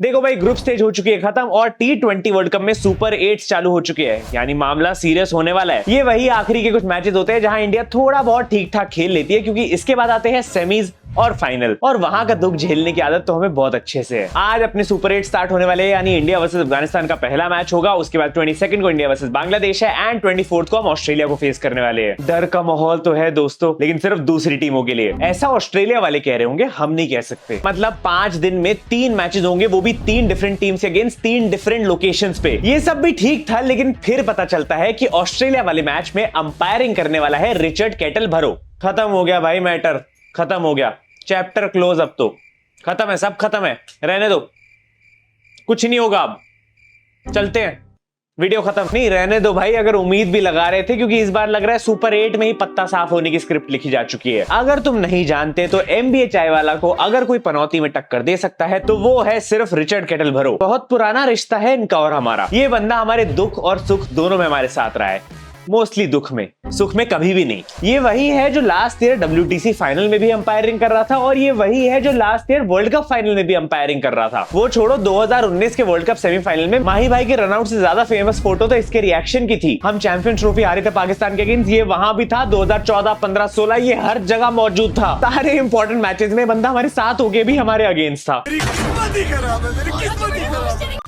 देखो भाई, group stage हो चुकी है खत्म और T20 वर्ल्ड कप में सुपर 8 चालू हो चुके हैं, यानी मामला सीरियस होने वाला है। ये वही आखिरी के कुछ मैचेस होते हैं जहां इंडिया थोड़ा बहुत ठीक ठाक खेल लेती है, क्योंकि इसके बाद आते हैं सेमीज और फाइनल, और वहां का दुख झेलने की आदत तो हमें बहुत अच्छे से है। आज अपने सुपर 8 स्टार्ट होने वाले हैं, यानी इंडिया वर्सेस अफगानिस्तान का पहला मैच होगा। उसके बाद 22 को इंडिया वर्सेस बांग्लादेश है एंड 24 को हम ऑस्ट्रेलिया को फेस करने वाले हैं। डर का माहौल तो है दोस्तों, लेकिन सिर्फ दूसरी टीमों के लिए। ऐसा ऑस्ट्रेलिया वाले कह रहे होंगे, हम नहीं कह सकते। मतलब 5 दिन में 3 मैचेस होंगे, वो भी 3 डिफरेंट टीम्स के अगेंस्ट 3 डिफरेंट लोकेशंस पे। ये सब भी ठीक था, लेकिन फिर पता चलता है कि ऑस्ट्रेलिया वाले मैच में अंपायरिंग करने वाला है रिचर्ड केटलभरो। खत्म हो गया भाई मैटर, खत्म हो गया, चैप्टर क्लोज। अब तो खत्म है, सब खत्म है, रहने दो, कुछ नहीं होगा। अब चलते हैं, वीडियो खत्म। नहीं रहने दो भाई, अगर उम्मीद भी लगा रहे थे, क्योंकि इस बार लग रहा है सुपर 8 में ही पत्ता साफ होने की स्क्रिप्ट लिखी जा चुकी है। अगर तुम नहीं जानते तो NBA चायवाला को अगर कोई पनौती में टक्कर दे सकता है तो वो है सिर्फ रिचर्ड केटलभरो। बहुत पुराना रिश्ता है इनका और हमारा। ये बंदा हमारे दुख और सुख दोनों में हमारे साथ रहा है, मोस्टली दुख में, सुख में कभी भी नहीं। ये वही है जो लास्ट ईयर WTC फाइनल में भी अंपायरिंग कर रहा था, और ये वही है जो last year world cup final में भी अंपायरिंग कर रहा था। वो छोड़ो, 2019 के वर्ल्ड कप सेमीफाइनल में माही भाई के रनआउट से ज्यादा फेमस फोटो तो इसके रिएक्शन की थी। हम चैंपियन ट्रॉफी हारे थे पाकिस्तान के अगेंस्ट, ये वहां भी था। 2014, 15, 16 ये हर जगह मौजूद था। सारे इंपॉर्टेंट मैचेस में बंदा हमारे साथ होके भी हमारे अगेंस्ट था।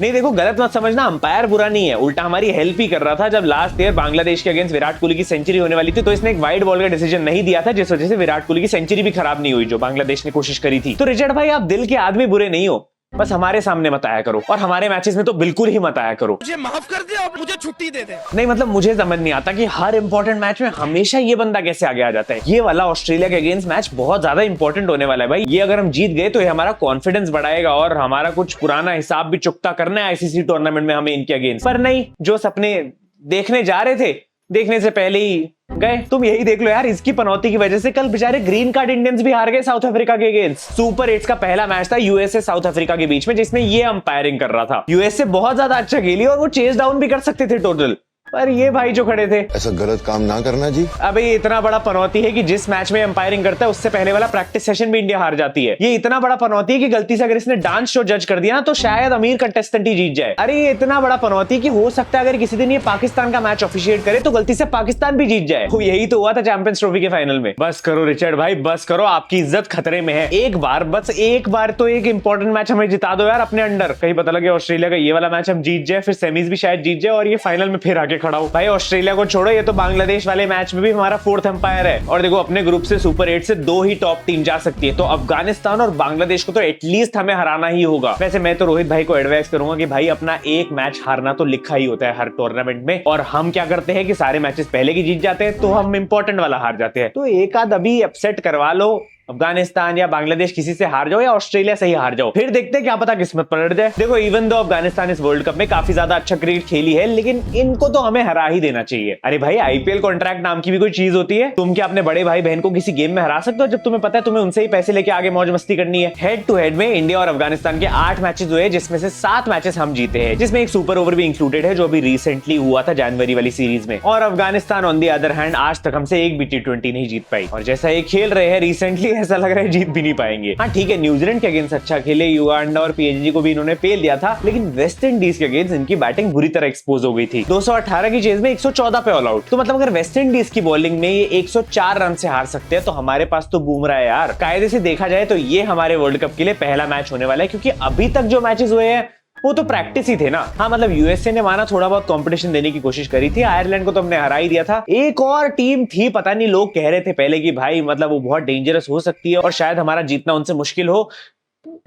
नहीं देखो, गलत मत समझना, अंपायर बुरा नहीं है, उल्टा हमारी हेल्प ही कर रहा था। जब लास्ट ईयर बांग्लादेश के अगेंस्ट विराट कोहली की सेंचुरी होने वाली थी, तो इसने एक वाइड बॉल का डिसीजन नहीं दिया था, जिस वजह से विराट कोहली की सेंचुरी भी खराब नहीं हुई, जो बांग्लादेश ने कोशिश करी थी। तो रिचर्ड भाई, आप दिल के आदमी बुरे नहीं हो, बस हमारे सामने मत आया करो, और हमारे मैचेस में तो बिल्कुल ही मत आया करो। मुझे माफ कर दे, आप मुझे छुट्टी दे दे। नहीं मतलब मुझे समझ नहीं आता कि हर इंपॉर्टेंट मैच में हमेशा ये बंदा कैसे आगे आ जाता है। ये वाला ऑस्ट्रेलिया के अगेंस्ट मैच बहुत ज्यादा इंपॉर्टेंट होने वाला है भाई। ये अगर हम जीत गए तो ये हमारा कॉन्फिडेंस बढ़ाएगा, और हमारा कुछ पुराना हिसाब भी चुकता करना है ICC टूर्नामेंट में हमें इनके अगेंस्ट। पर नहीं, जो सपने देखने जा रहे थे, देखने से पहले ही गए। तुम यही देख लो यार, इसकी पनौती की वजह से कल बेचारे ग्रीन कार्ड इंडियंस भी हार गए साउथ अफ्रीका के अगेंस्ट। सुपर 8 का पहला मैच था USA साउथ अफ्रीका के बीच में, जिसमें ये अंपायरिंग कर रहा था। USA बहुत ज्यादा अच्छा खेली और वो चेज डाउन भी कर सकते थे टोटल, पर ये भाई जो खड़े थे। ऐसा गलत काम ना करना जी। अबे इतना बड़ा पनौती है कि जिस मैच में अंपायरिंग करता है उससे पहले वाला प्रैक्टिस सेशन भी इंडिया हार जाती है। ये इतना बड़ा पनौती है कि गलती से अगर इसने डांस शो जज कर दिया ना तो शायद अमीर कंटेस्टेंट ही जीत जाए। अरे ये इतना बड़ा पनौती कि हो सकता है अगर किसी दिन ये पाकिस्तान का मैच ऑफिशिएट करे तो गलती से पाकिस्तान भी जीत जाए। तो यही तो हुआ था चैंपियंस ट्रॉफी के फाइनल में। बस करो रिचर्ड भाई, बस करो, आपकी इज्जत खतरे में है। एक बार, बस एक बार तो एक इंपॉर्टेंट मैच हमें जिता दो यार अपने अंडर। कहीं पता लगे ऑस्ट्रेलिया का ये वाला मैच हम जीत जाए, फिर सेमीज भी शायद जीत जाए और ये फाइनल में फिर आके खड़ा हो। भाई ऑस्ट्रेलिया को छोड़ो, ये तो बांग्लादेश वाले मैच में भी हमारा 4th अंपायर है। और देखो, अपने ग्रुप से सुपर 8 से 2 ही टॉप टीम जा सकती है, तो अफगानिस्तान और बांग्लादेश को तो एटलीस्ट हमें हराना ही होगा। वैसे मैं तो रोहित भाई को एडवाइस करूंगा कि भाई अपना एक मैच हारना तो लिखा ही होता है हर टूर्नामेंट में, और हम क्या करते हैं कि सारे मैचेस पहले की जीत जाते हैं, तो हम इंपॉर्टेंट वाला हार जाते हैं। तो एक आध अभी अपसेट करवा लो, अफगानिस्तान या बांग्लादेश किसी से हार जाओ या ऑस्ट्रेलिया से ही हार जाओ, फिर देखते हैं क्या पता किस्मत पलट जाए। देखो, इवन दो अफगानिस्तान इस वर्ल्ड कप में काफी ज्यादा अच्छा क्रिकेट खेली है, लेकिन इनको तो हमें हरा ही देना चाहिए। अरे भाई, IPL कॉन्ट्रैक्ट नाम की भी कोई चीज होती है। तुम क्या अपने बड़े भाई बहन को किसी गेम में हरा सकते हो जब तुम्हें पता है तुम्हें उनसे ही पैसे लेके आगे मौज मस्ती करनी है? हेड टू हेड में इंडिया और अफगानिस्तान के 8 मैचेस हुए, जिसमें से 7 मैचेस हम जीते हैं, जिसमें एक सुपर ओवर भी इंक्लूडेड है जो अभी रिसेंटली हुआ था जनवरी वाली सीरीज में। और Afghanistan on the other hand आज तक हमसे एक भी T20 नहीं जीत पाई, और जैसा ये खेल रहे हैं रिसेंटली ऐसा लग रहा है जीत नहीं पाएंगे। हाँ ठीक है, न्यूजीलैंड के अगेंस्ट अच्छा खेले, युगांडा और PNG को भी इन्होंने पेल दिया था, लेकिन वेस्ट इंडीज के अगेंस्ट इनकी बैटिंग बुरी तरह एक्सपोज हो गई थी। 218 की चेज में 114 पे ऑल आउट। तो मतलब अगर वेस्ट इंडीज की बॉलिंग में ये 104 रन से हार सकते हैं, तो हमारे पास तो बूमराह है यार। कायदे से देखा जाए तो ये हमारे वर्ल्ड कप के लिए पहला मैच होने वाला है, क्योंकि अभी तक जो मैचेस हुए हैं वो तो प्रैक्टिस ही थे ना। हाँ मतलब USA ने माना थोड़ा बहुत कंपटीशन देने की कोशिश करी थी, आयरलैंड को तो हमने हरा ही दिया था। एक और टीम थी, पता नहीं, लोग कह रहे थे पहले कि भाई मतलब वो बहुत डेंजरस हो सकती है और शायद हमारा जीतना उनसे मुश्किल हो,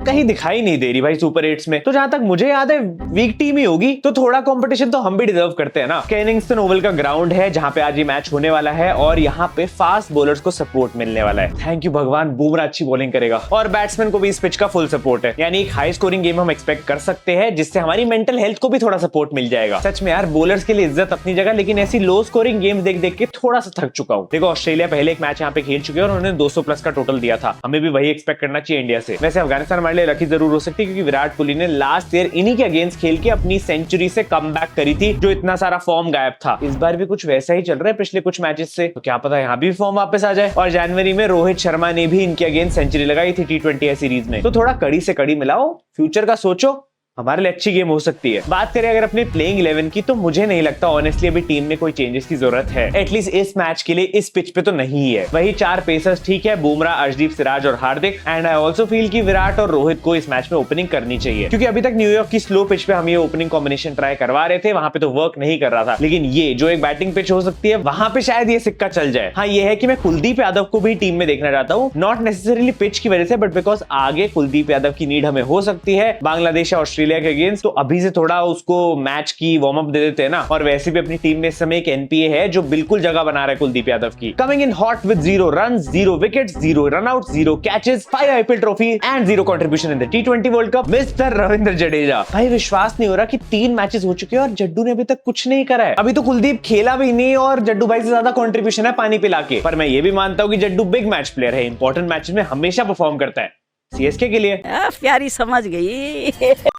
कहीं दिखाई नहीं दे रही भाई सुपर 8 में। तो जहां तक मुझे याद है वीक टीम ही होगी, तो थोड़ा कंपटीशन तो हम भी डिजर्व करते हैं ना। केनिंगटन ओवल का ग्राउंड है जहां पे आज ये मैच होने वाला है, और यहाँ पे फास्ट बॉलर्स को सपोर्ट मिलने वाला है। थैंक यू भगवान, बुमराह अच्छी बॉलिंग करेगा और बैट्समैन को भी इस पिच का फुल सपोर्ट है, यानी एक हाई स्कोरिंग गेम हम एक्सपेक्ट कर सकते हैं, जिससे हमारी मेंटल हेल्थ को भी थोड़ा सपोर्ट मिल जाएगा। सच में यार, बॉलर्स के लिए इज्जत अपनी जगह, लेकिन ऐसी लो स्कोरिंग गेम्स देख देख के थोड़ा सा थक चुका हूँ। देखो, ऑस्ट्रेलिया पहले एक मैच यहाँ पे खेल चुके हैं और उन्होंने 200+ का टोटल दिया था, हमें भी वही एक्सपेक्ट करना चाहिए इंडिया से। वैसे अफगानिस्तान हमारे लिए लकी जरूर हो सकती है, क्योंकि विराट कोहली ने लास्ट ईयर इन्हीं के अगेंस्ट खेल के अपनी सेंचुरी से कमबैक करी थी, जो इतना सारा फॉर्म गायब था। इस बार भी कुछ वैसा ही चल रहा है पिछले कुछ मैचेस से, तो क्या पता यहाँ भी फॉर्म वापस आ जाए। और जनवरी में रोहित शर्मा ने भी इनके अगेंस्ट सेंचुरी लगाई थी T20 सीरीज में। तो थोड़ा कड़ी से कड़ी मिलाओ, फ्यूचर का सोचो, हमारे लिए अच्छी गेम हो सकती है। बात करें अगर अपने प्लेइंग 11 की, तो मुझे नहीं लगता ऑनेस्टली अभी टीम में कोई चेंजेस की जरूरत है, एटलीस्ट इस मैच के लिए इस पिच पे तो नहीं है। वही 4 पेसर्स ठीक है, बुमराह, अर्शदीप, सिराज और हार्दिक। एंड आई ऑल्सो फील कि विराट और रोहित को इस मैच में ओपनिंग करनी चाहिए, क्योंकि अभी तक न्यूयॉर्क की स्लो पिच पे हम ये ओपनिंग कॉम्बिनेशन ट्राई करवा रहे थे, वहां पे तो वर्क नहीं कर रहा था। लेकिन ये जो एक बैटिंग पिच हो सकती है, वहां पे शायद ये सिक्का चल जाए। हाँ, ये है कि मैं कुलदीप यादव को भी टीम में देखना चाहता हूँ, नॉट नेसेसरीली पिच की वजह से, बट बिकॉज आगे कुलदीप यादव की नीड हमें हो सकती है बांग्लादेश या ऑस्ट्रेलिया के अगेंस्ट। तो अभी से थोड़ा उसको मैच की वार्म अप दे देते हैं ना। और वैसे भी अपनी टीम में इस समय एक एनपीए है जो बिल्कुल जगह बना रहा है कुलदीप यादव की। Coming in hot with 0 runs, 0 wickets, 0 run out, 0 catches, 5 IPL trophy and 0 contribution in the T20 world cup, mister Ravindra Jadeja. भाई विश्वास नहीं हो रहा कि 3 मैचेस हो चुके हैं और जड्डू ने अभी तक कुछ नहीं करा है। अभी तो कुलदीप खेला भी नहीं और जड्डू भाई से ज्यादा कंट्रीब्यूशन है पानी पिला के। पर मैं ये भी मानता हूं कि जड्डू बिग मैच प्लेयर है, इंपॉर्टेंट मैचेस में हमेशा परफॉर्म करता है सीएसके के लिए। प्यारी समझ गई।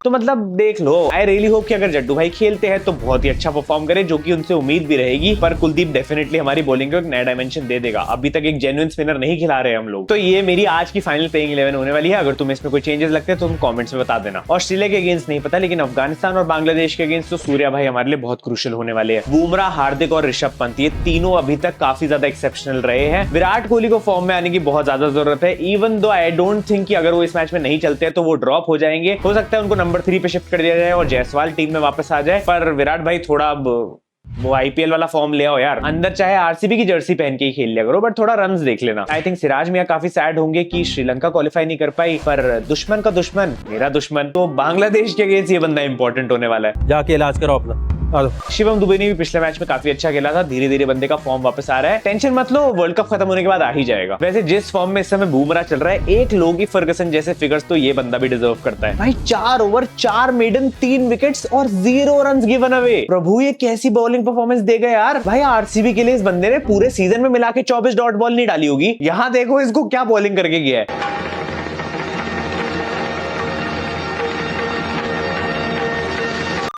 तो मतलब देख लो, आई रियली होप कि अगर जड्डू भाई खेलते हैं तो बहुत ही अच्छा परफॉर्म करे, जो कि उनसे उम्मीद भी रहेगी। पर कुलदीप डेफिनेटली हमारी बॉलिंग को एक नया डायमेंशन दे देगा। अभी तक एक जेन्युइन स्पिनर नहीं खिला रहे हम लोग। तो ये मेरी आज की फाइनल प्लेइंग 11 होने वाली है। अगर तुम्हें इसमें कोई चेंजेस लगते हैं तो तुम कमेंट्स में बता देना। ऑस्ट्रेलिया के अगेंस्ट नहीं पता, लेकिन अफगानिस्तान और बांग्लादेश के अगेंस्ट तो सूर्या भाई हमारे लिए बहुत क्रूशियल होने वाले हैं। बुमराह, हार्दिक और ऋषभ पंत, ये तीनों अभी तक काफी ज्यादा एक्सेप्शनल रहे हैं। विराट कोहली को फॉर्म में आने की बहुत ज्यादा जरूरत है, even though I don't think कि अगर वो इस मैच में नहीं चलते हैं तो वो ड्रॉप हो जाएंगे। हो सकता है उनको नंबर 3 पे शिफ्ट कर दिया जाए और जायसवाल टीम में वापस आ जाए। पर विराट भाई थोड़ा अब वो आईपीएल वाला फॉर्म ले आओ यार। अंदर चाहे आरसीबी की जर्सी पहन के ही खेल लिया करो, बट थोड़ा रन्स देख लेना। आई थिंक सिराज मियां काफी सैड होंगे कि श्रीलंका क्वालिफाई नहीं कर पाई, पर दुश्मन का दुश्मन मेरा दुश्मन, तो बांग्लादेश के अगेंस्ट ये बंदा इंपॉर्टेंट होने वाला है। जाके इलाज कराओ अपना। शिवम दुबे ने भी पिछले मैच में काफी अच्छा खेला था। धीरे धीरे बंदे का फॉर्म वापस आ रहा है, टेंशन मत लो, वर्ल्ड कप खत्म होने के बाद आ ही जाएगा। वैसे जिस फॉर्म में इस समय बुमराह चल रहा है, एक लोगी फर्गसन जैसे फिगर्स तो ये बंदा भी डिजर्व करता है। भाई 4 ओवर 4 मेडन, 3 विकेट्स और 0 रन्स गिवन अवे। प्रभु ये कैसी बॉलिंग परफॉर्मेंस देगा यार। भाई आरसीबी के लिए इस बंदे ने पूरे सीजन में मिला के 24 डॉट बॉल नहीं डाली होगी। यहाँ देखो इसको क्या बॉलिंग करके गया है।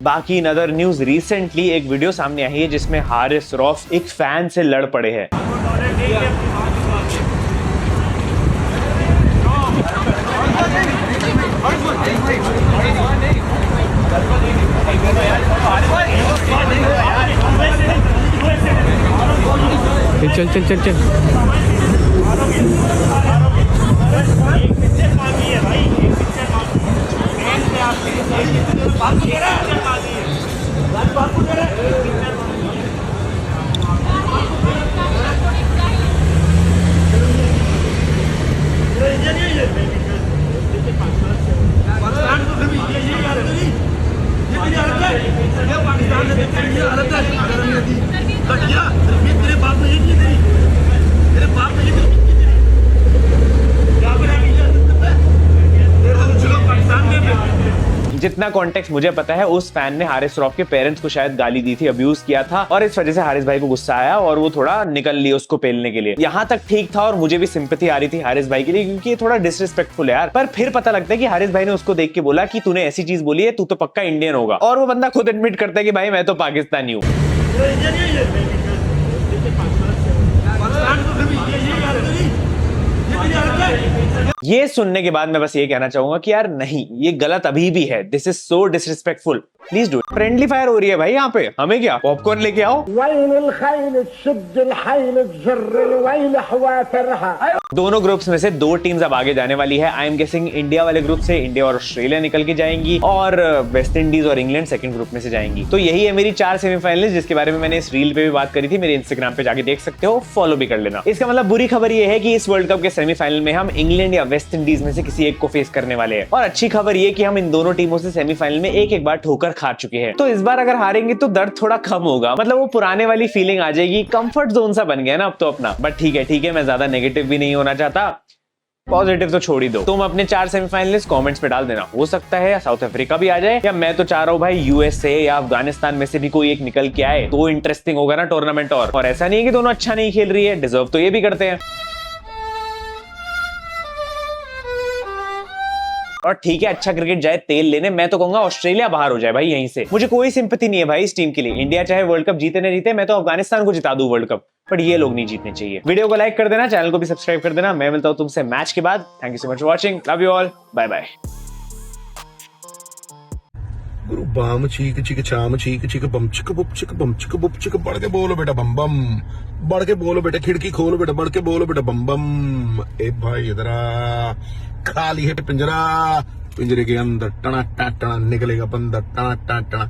बाकी इन अदर न्यूज, रिसेंटली एक वीडियो सामने आई है जिसमें हारिस रौफ एक फैन से लड़ पड़े हैं। चल चल चल चल। जितना कॉन्टेक्स्ट मुझे पता है, उस फैन ने हारिस रौफ के पेरेंट्स को शायद गाली दी थी, अब्यूज किया था, और इस वजह से हारिस भाई को गुस्सा आया और वो थोड़ा निकल लिया उसको पेलने के लिए। यहाँ तक ठीक था और मुझे भी सिंपैथी आ रही थी हारिस भाई के लिए, क्योंकि ये थोड़ा डिसरिस्पेक्टफुल है यार। पर फिर पता लगता है कि हारिस भाई ने उसको देख के बोला कि तूने ऐसी चीज बोली है, तू तो पक्का इंडियन होगा, और वो बंदा खुद एडमिट करता है कि भाई मैं तो पाकिस्तानी हूँ। ये सुनने के बाद मैं बस ये कहना चाहूंगा कि यार नहीं, ये गलत अभी भी है। This is so disrespectful, please do. Friendly fire हो रही है भाई यहाँ पे, हमें क्या, पॉपकॉर्न लेके आओ। दोनों ग्रुप्स में से 2 टीम्स अब आगे जाने वाली है। आई एम गेसिंग इंडिया वाले ग्रुप से इंडिया और ऑस्ट्रेलिया निकल के जाएंगी और वेस्ट इंडीज और इंग्लैंड सेकंड ग्रुप में से जाएंगी। तो यही है मेरी 4 सेमीफाइनलिस्ट, जिसके बारे में मैंने इस रील पे भी बात करी थी। मेरे इंस्टाग्राम पे जाके देख सकते हो, फॉलो भी कर लेना। इसका मतलब बुरी खबर ये है कि इस वर्ल्ड कप के सेमीफाइनल में हम इंग्लैंड या वेस्ट इंडीज में से किसी एक को फेस करने वाले हैं। और अच्छी खबर ये कि हम इन दोनों टीमों से सेमीफाइनल में एक बार ठोकर खा चुके हैं। तो इस बार अगर हारेंगे तो दर्द थोड़ा कम होगा, मतलब वो पुराने वाली फीलिंग आ जाएगी। कंफर्ट जोन सा बन गया ना अब तो अपना। बट ठीक है, मैं ज्यादा नेगेटिव भी नहीं होना चाहता, पॉजिटिव तो छोड़ ही दो। तुम अपने 4 सेमीफाइनलिस्ट कमेंट्स पे डाल देना। हो सकता है साउथ अफ्रीका भी आ जाए, या मैं तो चाह रहा हूँ भाई यूएसए या अफगानिस्तान में से भी कोई एक निकल के आए, तो इंटरेस्टिंग होगा ना टूर्नामेंट। और ऐसा नहीं है कि दोनों अच्छा नहीं खेल रही है, डिजर्व तो ये भी करते हैं। और ठीक है, अच्छा क्रिकेट जाए तेल लेने, मैं तो कहूंगा ऑस्ट्रेलिया बाहर हो जाए भाई यहीं से। मुझे कोई सिंपैथी नहीं है भाई इस टीम के लिए। इंडिया चाहे वर्ल्ड कप जीते ना जीते, मैं तो अफगानिस्तान को जिता दूं वर्ल्ड कप, पर ये लोग नहीं जीतने चाहिए। वीडियो को लाइक कर देना, चैनल को भी सब्सक्राइब कर देना। मैं मिलता हूं तुमसे मैच के बाद। Thank you so much for watching, love you all, bye bye. गुरु बाम चीक चीक चाम चीक चीक बम चिक बुप चिक बम चिक बुप चिक बढ़ के बोलो बेटा बम बम, बढ़ के बोलो बेटा, खिड़की खोलो बेटा, बढ़ के बोलो बेटा बम बम। ए भाई इधर आ, खाली है पिंजरा, पिंजरे के अंदर टना टना टना निकलेगा बंदर, टना टना टना।